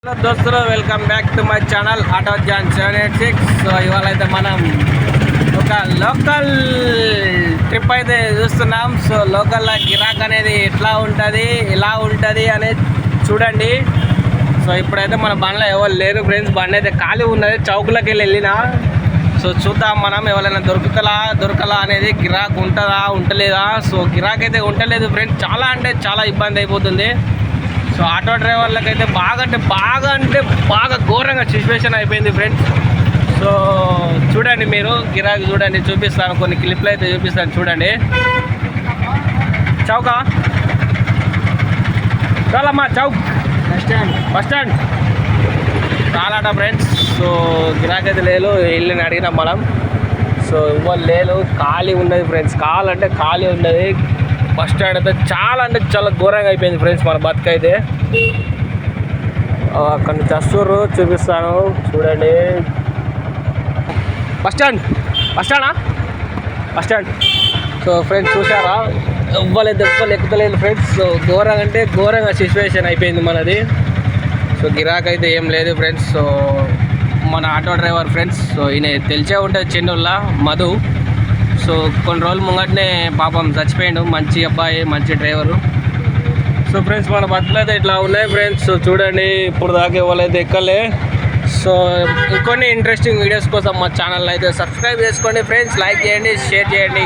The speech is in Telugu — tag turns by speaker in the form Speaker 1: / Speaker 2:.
Speaker 1: హలో దోస్తులు, welcome back to my channel auto John 786. So ఇవాళ అయితే మనం ఒక లోకల్ ట్రిప్ అయితే చూస్తున్నాం. సో లోకల్లో గిరాక్ అనేది ఎట్లా ఉంటుంది, ఎలా ఉంటుంది అనేది చూడండి. సో ఇప్పుడైతే మన బండ్లో ఎవరు లేరు ఫ్రెండ్స్, బండి అయితే ఖాళీ ఉన్నది. చౌకులోకి వెళ్ళినా సో చూద్దాం మనం ఎవరైనా దొరకలా అనేది. గిరాక్ ఉంటుందా ఉంటలేదా? సో గిరాక్ అయితే ఉండలేదు ఫ్రెండ్స్, చాలా అంటే చాలా ఇబ్బంది అయిపోతుంది. సో ఆటో డ్రైవర్లకు అయితే బాగా ఘోరంగా సిచ్యువేషన్ అయిపోయింది ఫ్రెండ్స్. సో చూడండి, మీరు గిరాకీ చూడండి, చూపిస్తాను కొన్ని క్లిప్లు అయితే చూపిస్తాను చూడండి. చౌకా చాలమ్మా, చౌక్ బస్ స్టాండ్ చాలాట ఫ్రెండ్స్. సో గిరాకీ అయితే లేదు, ఇల్లుని అడిగినాం మనం. సో ఇవ్వాలి లేదు, ఖాళీ ఉన్నది ఫ్రెండ్స్. కావాలంటే ఖాళీ ఉన్నది. బస్ స్టాండ్ అయితే చాలా అంటే చాలా ఘోరంగా అయిపోయింది ఫ్రెండ్స్ మన బతుకైతే. అక్కడ నుంచి వస్తుర్రు, చూపిస్తాను చూడండి. బస్ స్టాండ్ సో ఫ్రెండ్స్ చూసారా, ఎవ్వలేదు ఎక్కుతలేదు ఫ్రెండ్స్. సో ఘోరంగా అంటే ఘోరంగా సిచ్యువేషన్ అయిపోయింది మనది. సో గిరాక్ అయితే ఏం లేదు ఫ్రెండ్స్. సో మన ఆటో డ్రైవర్ ఫ్రెండ్స్, సో ఈయన తెలిసే ఉంటుంది, చెన్నూళ్ళ మధు. సో కొన్ని రోజుల ముంగటనే పాపం చచ్చిపోయాడు. మంచి అబ్బాయి, మంచి డ్రైవరు. సో ఫ్రెండ్స్ మన బట్టలు అయితే ఇట్లా ఉన్నాయి ఫ్రెండ్స్. సో చూడండి, ఇప్పుడు దాకా ఎవరైతే ఎక్కలే. సో ఇంకొన్ని ఇంట్రెస్టింగ్ వీడియోస్ కోసం మా ఛానల్ అయితే సబ్స్క్రైబ్ చేసుకోండి ఫ్రెండ్స్. లైక్ చేయండి, షేర్ చేయండి.